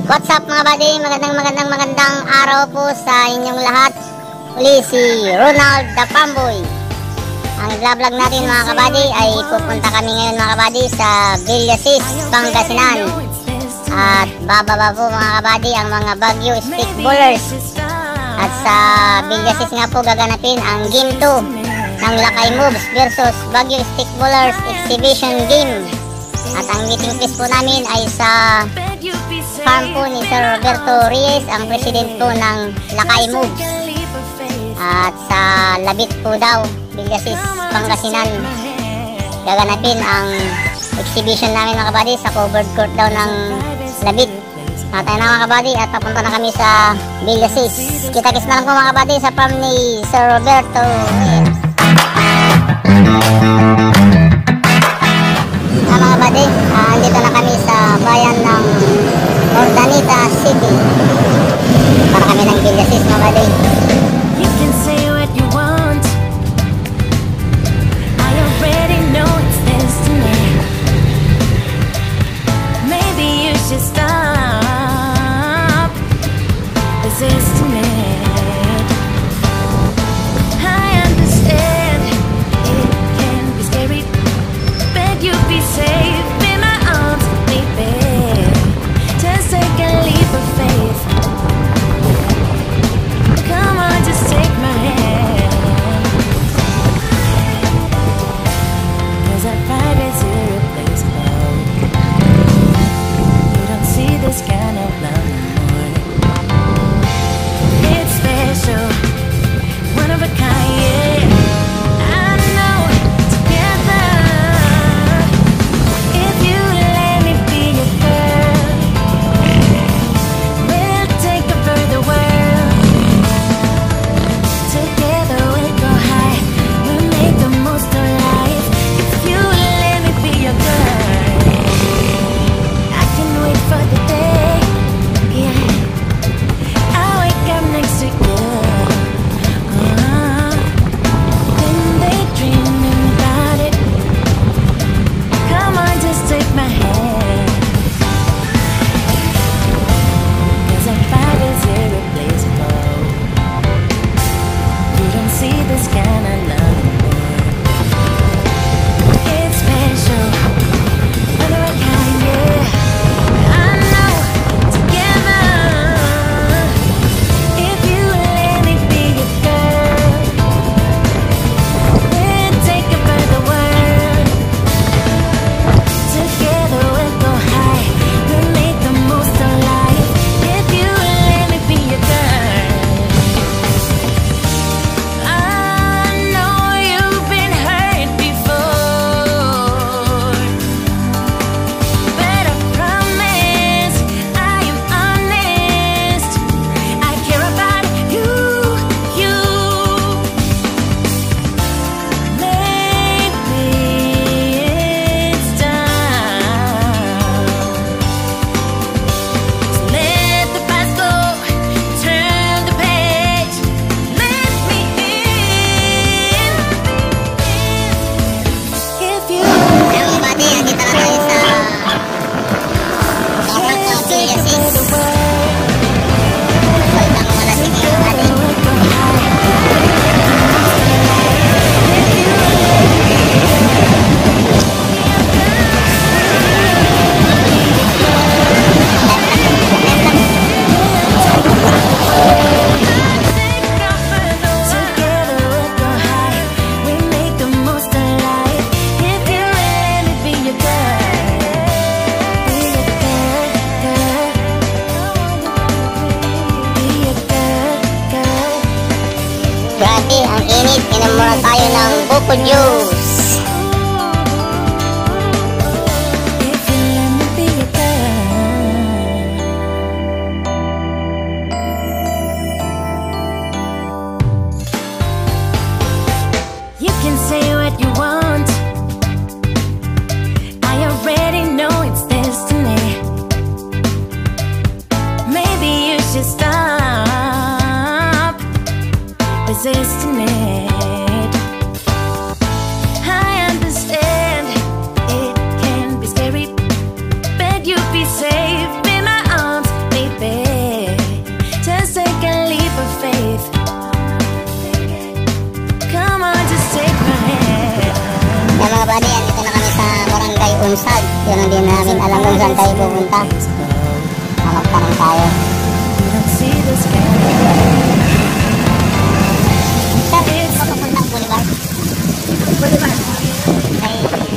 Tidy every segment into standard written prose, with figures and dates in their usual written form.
What's up mga buddy? Magandang araw po sa inyong lahat. Uli si Ronald the Pamboy. Ang vlog natin mga kabady ay pupunta kami ngayon mga kabady sa Villasis, Pangasinan. At bababa po mga kabady ang mga Baguio stickballers. At sa Villasis nga po gaganapin ang Game 2 ng Lakay Moves versus Baguio Stickballers Exhibition Game. At ang meeting place po namin ay sa farm po ni Sir Roberto Reyes, ang president po ng Lakay Moves. At sa Labit po daw, Villasis, Pangasinan, gaganapin ang exhibition namin mga kabady sa covered court daw ng Labit. At ayun na mga kabady, at papunta na kami sa Villasis. Kita-kits na lang po mga kabady sa farm ni Sir Roberto Reyes. Mga kabady, andito na kami sa bayan ng Ordanita City para kami ng Villasis mga kabady. You can say what you want, I already know it's destiny. Maybe you should stop resisting it. I understand it can be scary, but you'll be safe in my arms, baby. Just take a leap of faith. Come on, just take my hand, 'cause our pride is irreplaceable. You don't see this kind of love anymore. It's special, one of a kind, yeah. I know, together, if you let me be your girl, we'll take a further world. Together we'll go high, we'll make the most of life. If you let me be your girl, I can wait for the day, yeah, I'll wake up next to you, then daydreaming about it. Come on, just take my hand, 'cause our vibe is irreplaceable. You don't see this kind of love anymore. It's special, one of a kind, yeah. I know, together, if you let me be your girl, we'll take a further world. Together we'll go high, we'll make the most of life. If you let me be your girl, I know you've been hurt before, but I promise I am honest. I care about you. Maybe it's time. So let the past go, turn the page, let me in. If you Ayun mga kabady, andito na kami sa court ng Villasis. Walang wala si mga kabady. Together we'll go high, we make the most of life. If you let me be your girl, be your girl, be your girl. Grabe, ang init. Inom muna tayo ng buko juice. If you let me be your girl, you can say what you want, I already know it's destiny. Maybe you should stop resisting it. I understand it can be scary, but you'll be safe in my arms, baby. kung saan tayo pupunta. Magtanong tayo. Sir, papapunta ang Boulevard. Boulevard? Ay, punta kami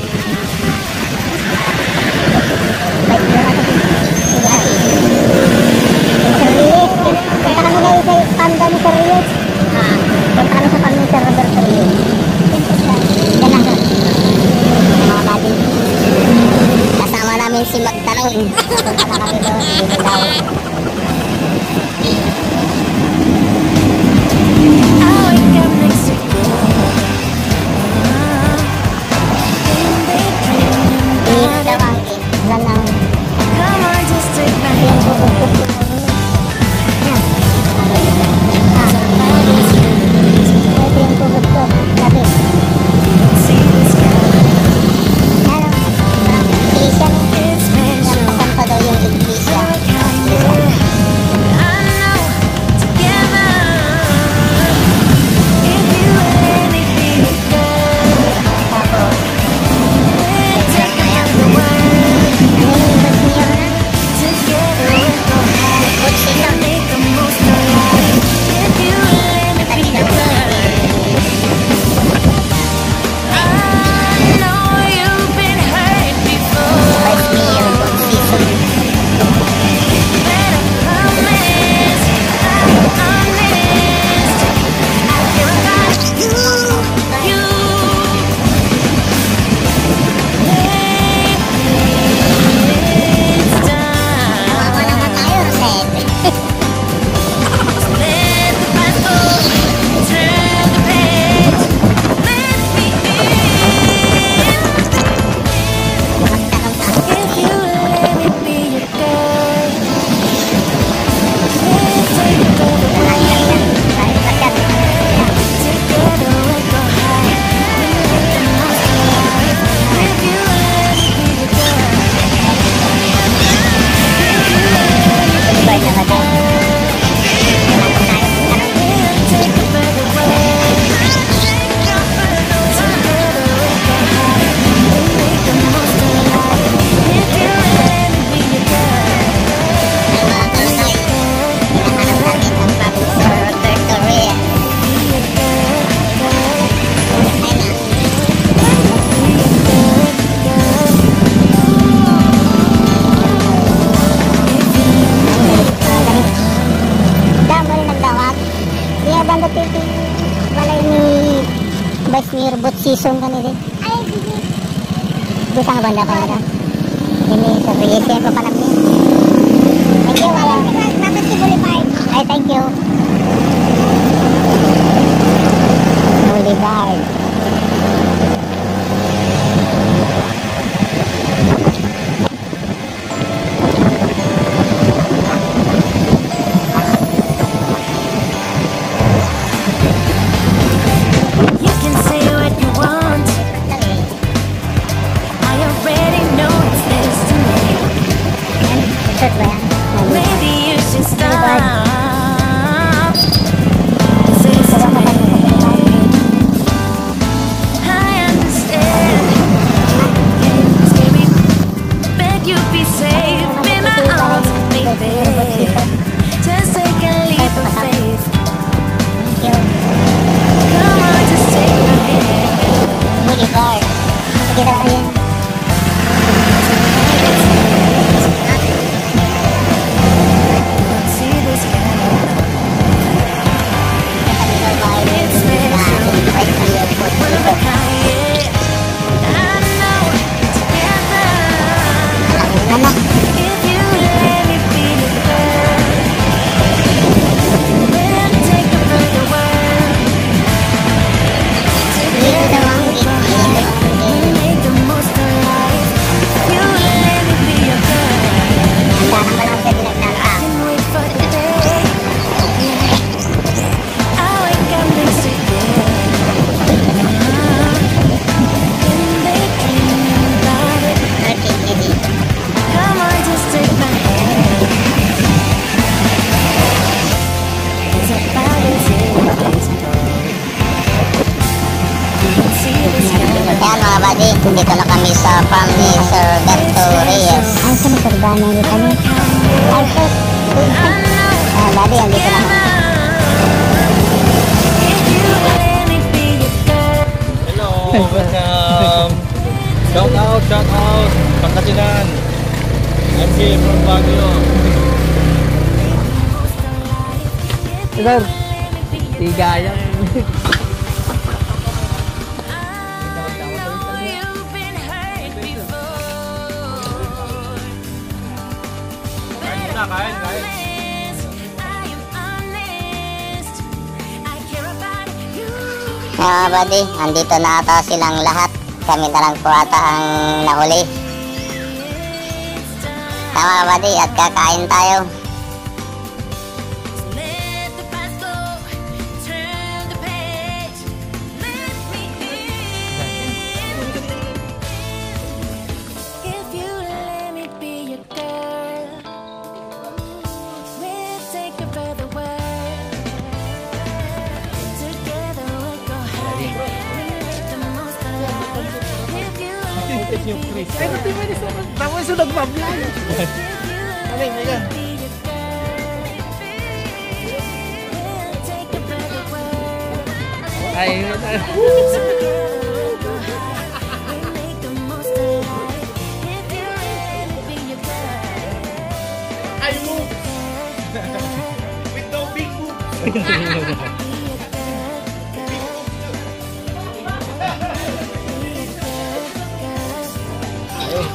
guys sa panda ni Sir Reyes. Punta kami sa panda ni Sir Roberto Reyes. Yan lang. Mga buddy. Kasama namin si Magtanong. Punta na kami doon. Dito daw. Bot season ka nila. Ay, hindi. Gusto nga banda ka nila. Hindi, sa Reyes yan pa panap niya. Thank you, wala. Dapat si Boulevard. Ay, thank you. Boulevard. Maybe you should stop. Ayan mga buddy, dito na kami sa farm ni Sir Roberto Reyes. sa magkarbana ulit kami. Alto. Buddy, andito na ako. Hello, welcome. Shout out, Pangasinan. MC from Baguio. Sir, tigayang. Kain. Mga buddy, andito na ata silang lahat. Kami na lang po ata ang nahuli. Tama buddy, at kakain tayo. Pero di ba nisa tapos yung nagbablay. Ayan. Ay, With no big boobs.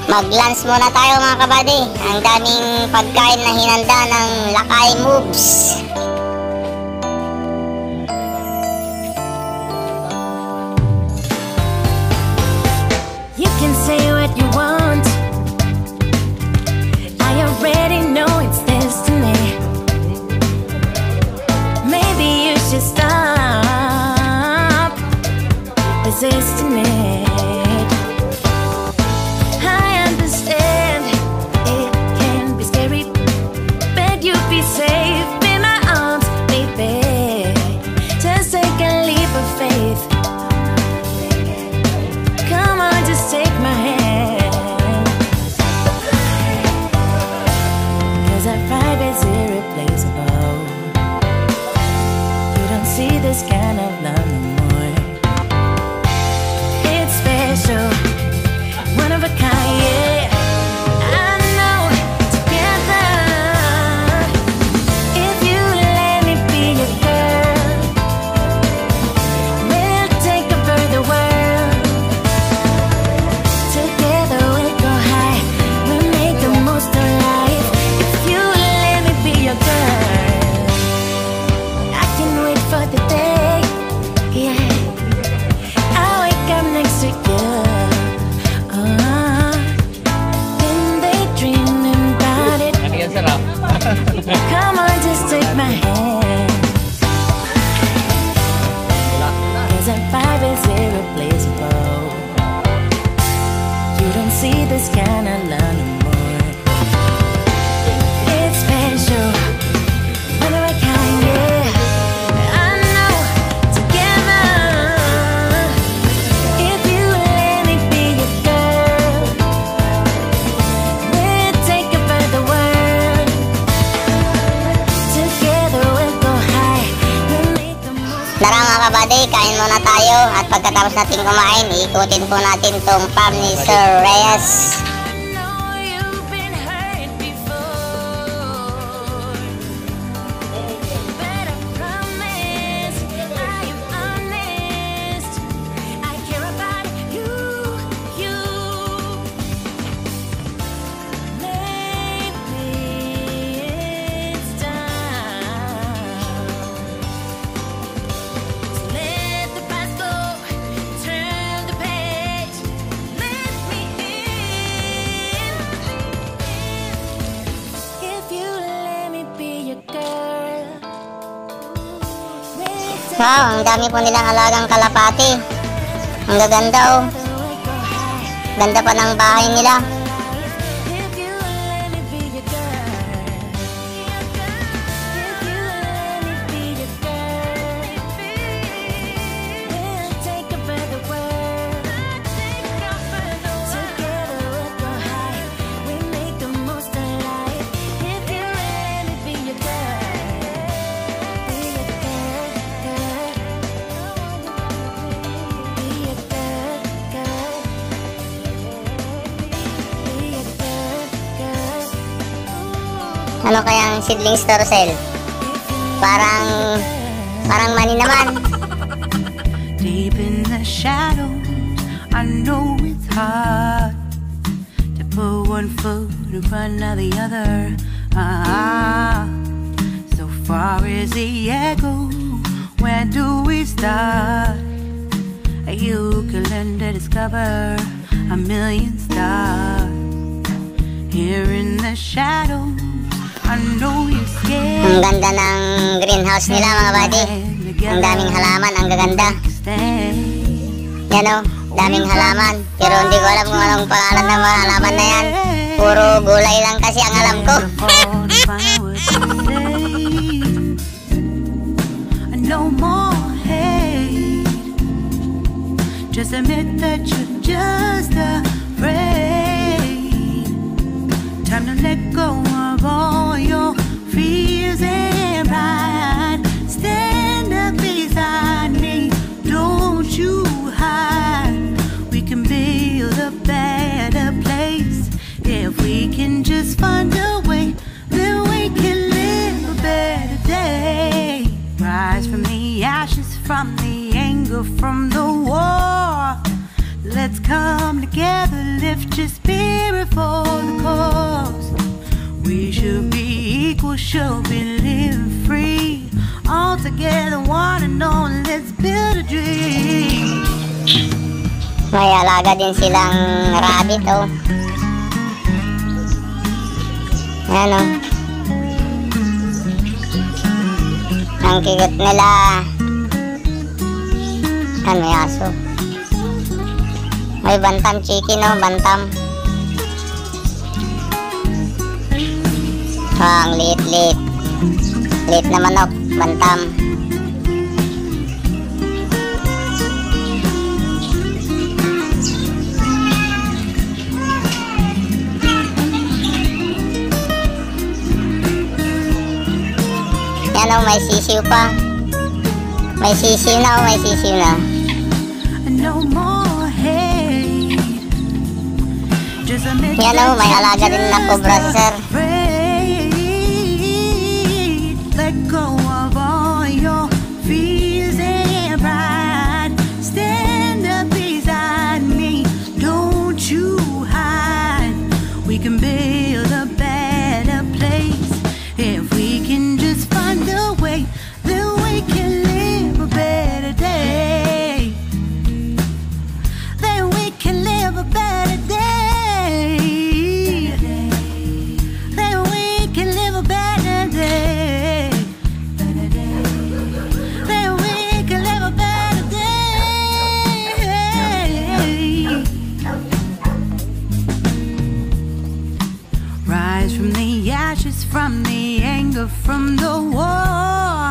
Mag-lunch muna tayo mga kabady. Ang daming pagkain na hinanda ng Lakay Moves. You can say what you want. I already know it's destiny. Maybe you should stop resisting it. I understand it can be scary, but you'll be safe in my arms, baby. Just take a leap of faith. Come on, just take my hand. 'Cause our vibe is irreplaceable. You don't see this kind of love no more. It's special, one of a kind, yeah. I know, together. If you let me be your girl, we'll take over the world. Together we'll go high, we'll make the most of life. If you let me be your girl, I can wait for the day, yeah. I'll wake up next to you. Then they dreaming about it. ano yan sarap? Come on, just take my hand. 'Cause our vibe is irreplaceable. You don't see this kind of love no more. It's special, one of a kind, yeah. I know, together. If you let me be your girl, we'll take over the world. Together we'll go high, we'll make the most. Tara mga kabady, kain muna tayo. At pagkatapos natin kumain, ikutin po natin tong farm ni Sir Reyes. I know you've been hurt before, but I promise I am honest. I care about you. Maybe it's time to let the past go, turn the page, let me in. If you let me be your girl, Wow, ang dami po nilang alagang kalapati. Ang gaganda oh. Ganda pa ng bahay nila. if you let me be your girl, if you let me be your girl, we'll take over the world. Together we'll go high, we make the Ano kayang seedling store cell? Parang mani naman. Deep in the shadows, I know it's hard to put one foot in front of the other. So far as the echo, where do we start? You can learn to discover a million stars. Here in the shadows, I know you're scared. Ang ganda ng greenhouse nila mga buddy. Ang daming halaman, ang gaganda. Yan o, daming halaman. Pero hindi ko alam kung anong pangalan ng mga halaman na yan. Puro gulay lang kasi ang alam ko. No more hate. Just admit that you're just afraid. Time to let go of all your fears and pride. Stand up beside me, don't you hide. We can build a better place. If we can just find a way, then we can live a better day. Rise from the ashes, from the anger, from the war. Let's come together, lift your spirit for the cause. We should be equal, should be living free. All together, one and all, let's build a dream. May alaga din silang rabbit oh. Ayan oh. Ang kigot nila. Ano may aso? May bantam chicken oh, bantam. Ang liit-liit. Liit na manok, bantam. Yan oh, may sisiw pa. May sisiw na oh, may sisiw na. No more hate. Yan oh, may alaga din na cobra si sir. Let go of all your fears and pride. Stand up beside me, don't you hide. We can build a better place. If we can just find a way, then we can live a better day. Then we can live a better day. Then we can live a better day. Then we can live a better day. Rise from the ashes, from the anger, from the war.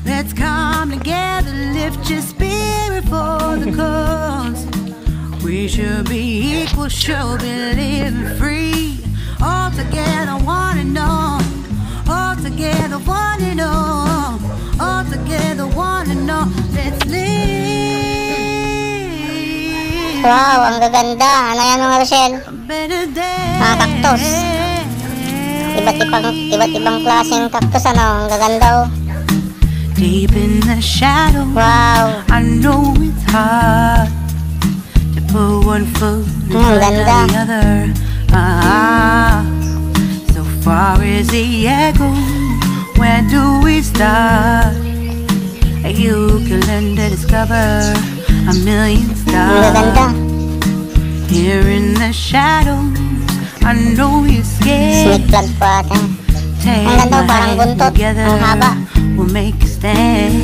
Let's come together, lift your spirit for the cause. We should be equal, should be living free. All together, one and all. All together, one and all. All together, one and all. Let's live Wow, ang gaganda. Ano yan mga Rochelle? a better day. Mga cactus. Iba't ibang klaseng cactus ano. Ang gaganda oh. Deep in the shadow, Wow. I know it's hard to put one foot in front of ganda. the other. So far as the echo, where do we start? You can learn to discover a million Ang stars. gaganda. Here in the shadows, I know you're scared. Snake plant pa ata. Take Ang ganda, my parang hand buntot. together, Ang haba. we'll make a stand.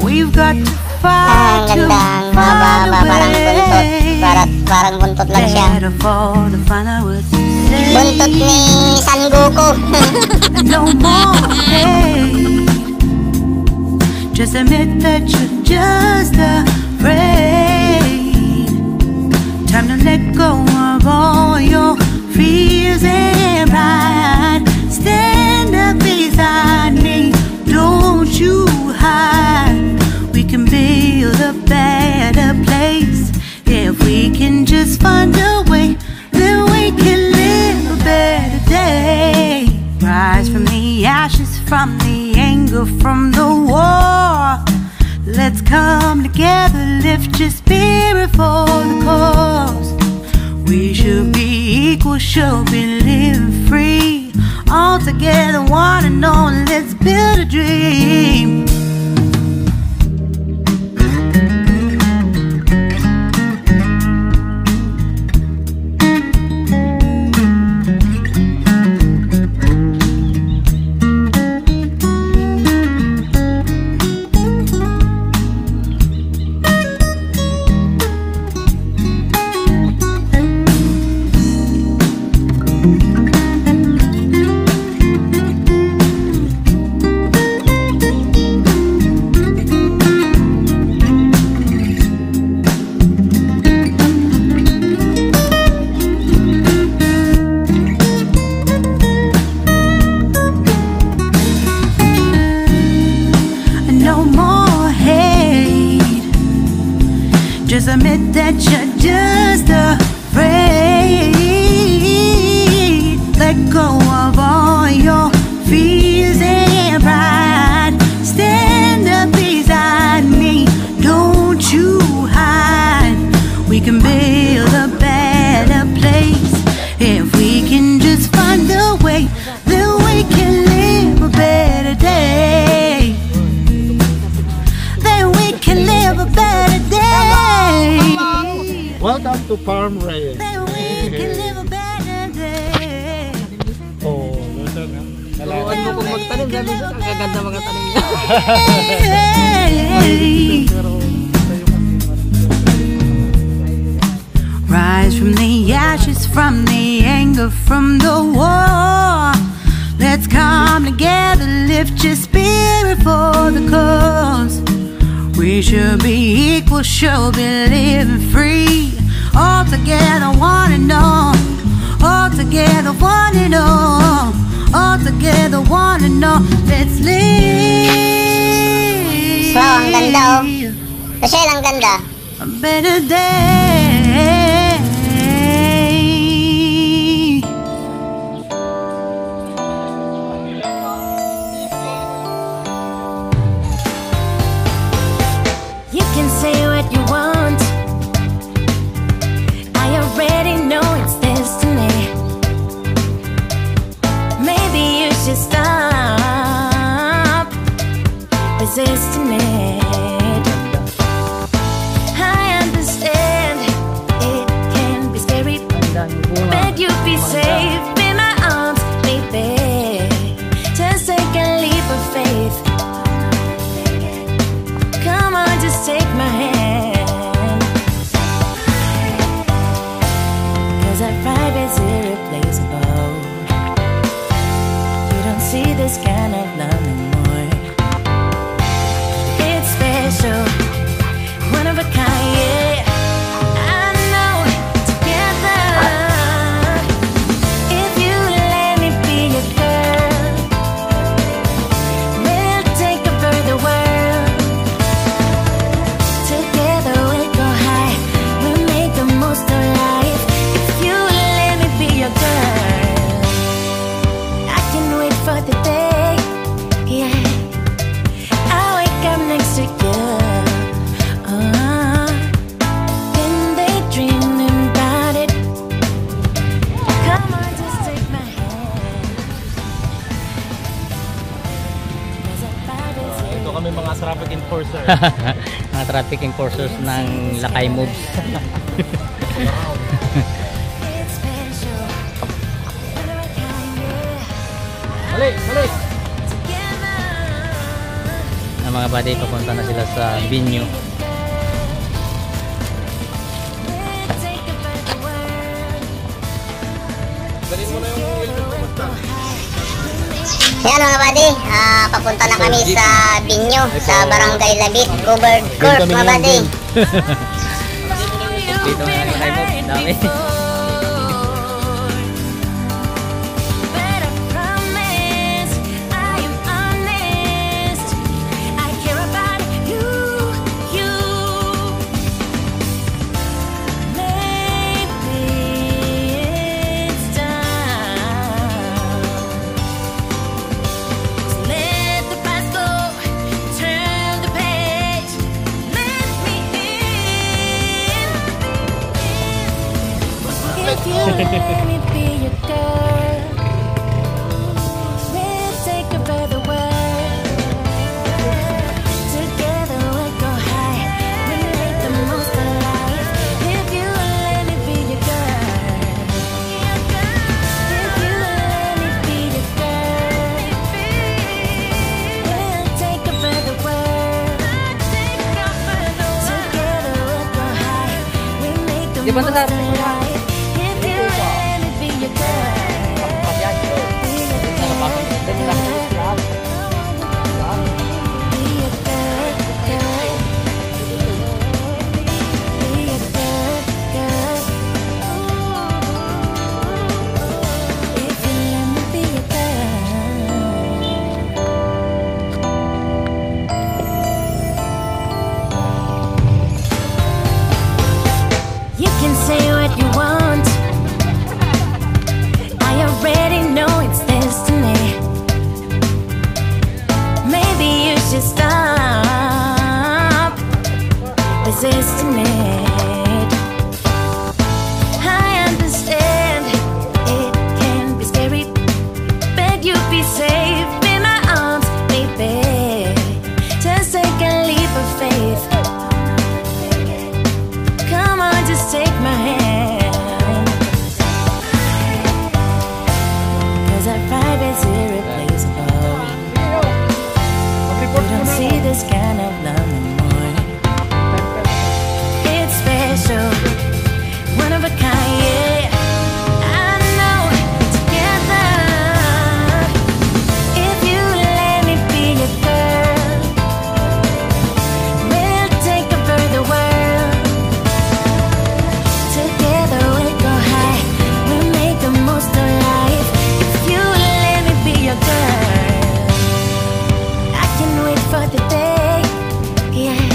We've got to Ang fight to ganda. Ang find haba-haba. a Parang buntot. way. Parang buntot lang siya. Better fall to find out what to say. Buntot ni San Goku. No more hate. Just admit that you're just afraid. Time to let go of all your fears and pride. Stand up beside me, don't you hide. We can build a better place. If we can just find a way, then we can live a better day. Rise from the ashes, from the anger, from the war. Let's come together, lift your spirit for the cause. We should be equal, should be living free. All together, one and all, let's build a dream. Just admit that you're just afraid. Let go of all your fears and pride. Stand up beside me, don't you hide. We can build a better place if we can just find a way that we can live a better day. That we can live a better day. Welcome to Farm Reyes. That we can live a better day. Oh, gusto nga. Turuan mo kung magtanim, sabi ko, ang gaganda mga tanim niya. Rise from the ashes, from the anger, from the war. Let's come together, lift your spirit for the cause. We should be equal, should be living free. All together, one and all. All together, one and all. All together, one and all. Let's live. Wow, ang ganda oh. Michelle, ang ganda. A better day. You can say what you want. I already know it's destiny. Maybe you should stop resisting it. I understand it can be scary, but you be safe in my arms, baby. Just take a leap of faith. Come on, just take my hand. 'Cause our vibe is irreplaceable. You don't see this kind of love anymore. It's special, one of a kind, yeah. I know, together. If you let me be your girl, we'll take over the world. Together we'll go high, we'll make the most of life. If you let me be your girl, I can wait for the day, yeah. I'll wake up next to you, then daydreaming about it. Come on, just take my hand. 'Cause our vibe is Ito kami mga traffic enforcer. Mga traffic enforcers ng Lakay Moves. it's special, one of a kind, yeah. Mali, mali. Together. Na mga buddy, papunta na sila sa venue. Yan mga buddy, papunta na kami sa Binyo, sa Barangay Labit, Covered Court mga buddy. Dito na yung Lakay Moves. Dami. But I promise I am honest. I care about you. Maybe it's time Di ba sa If you let me be your girl, say what you want. I already know it's destiny. Maybe you should stop resisting it. I understand it can be scary, but you be safe in my arms, baby. Just take a leap of faith. Come on, just take my hand, 'cause our vibe is irreplaceable. You don't see this kind of love anymore. It's special, one of a kind, yeah. I know, together, if you let me be your girl, we'll take over the world. Together we'll go high, we'll make the most of life. If you let me be your girl, I can wait for the day, yeah.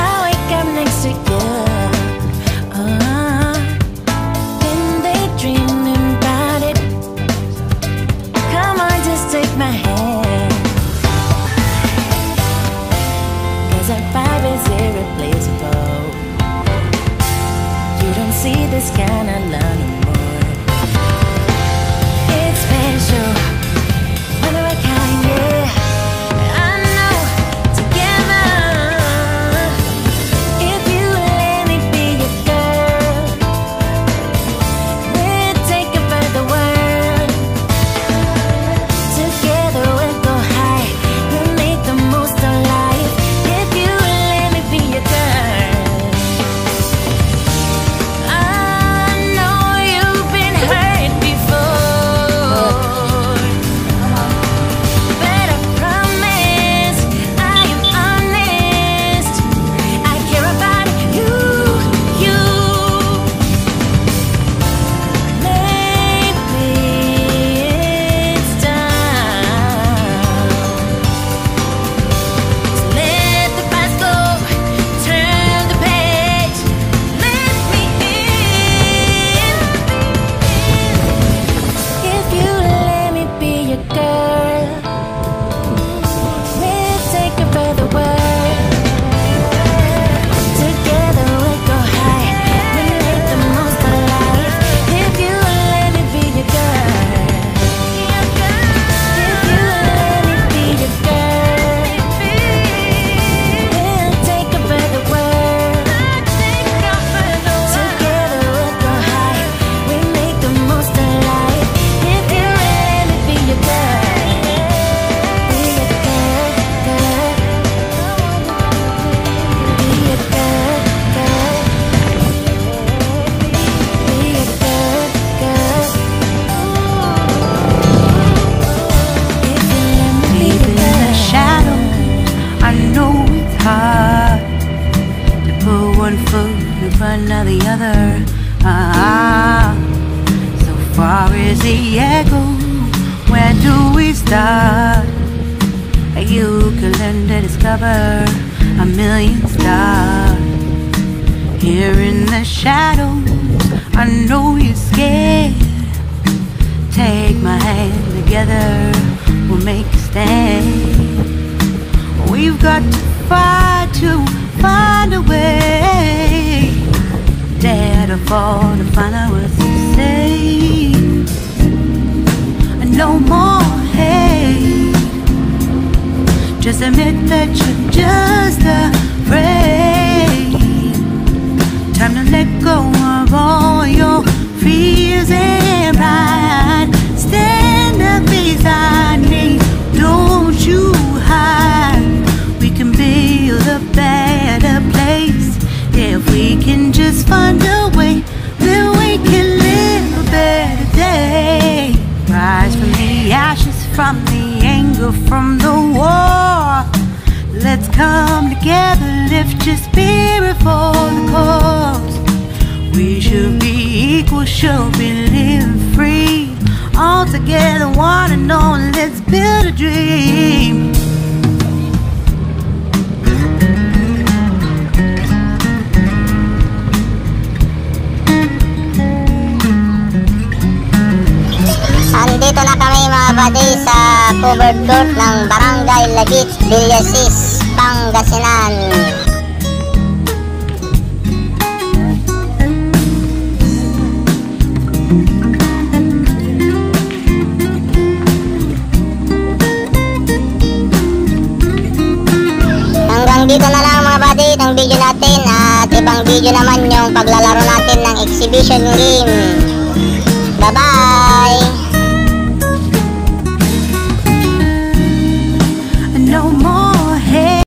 I'll wake up next to you, then daydreaming about it. Come on, just take my hand, 'cause our vibe is irreplaceable. You don't see this kind of love anymore. It's special, one of a kind, yeah. I know, together, if you let me be your girl, we'll take over the world. Together we'll go high, we'll make the most of life. If you let me be your girl, I know you've been hurt before, but I promise I am honest. I care about you. Maybe it's time to let the past go, turn the page, let me in. If you let me be your girl, we'll take over the world. Together we'll go high, we'll make the most of life. If you let me be your girl, if you let me be your girl, we'll take over the world. Together we'll go high, we'll make the most of life. If you let me be your girl, be your girl, girl, be your girl, girl, be your girl, girl. If you let me be your girl. Shadow, I know it's hard to put one foot in front of the other. So far is the echo, where do we start? You can learn to discover a million stars. Here in the shadows, I know you're scared. Take my hand, together we'll make a stand. We've got to find a way. Dare to fall to find out what to say. No more hate. Just admit that you're just afraid. Time to let go of all your fears and pride. Stand up beside me, don't you hide. We can build a better place if we can just find the ashes, from the anger, from the war. Let's come together, lift your spirit for the cause. We should be equal, should be living free. All together, one and all, let's build a dream. Andito na kami mga buddy sa covered court ng Barangay Labit, Villasis, Pangasinan. Hanggang dito na lang mga buddy itong video natin, at ibang video naman yung paglalaro natin ng exhibition game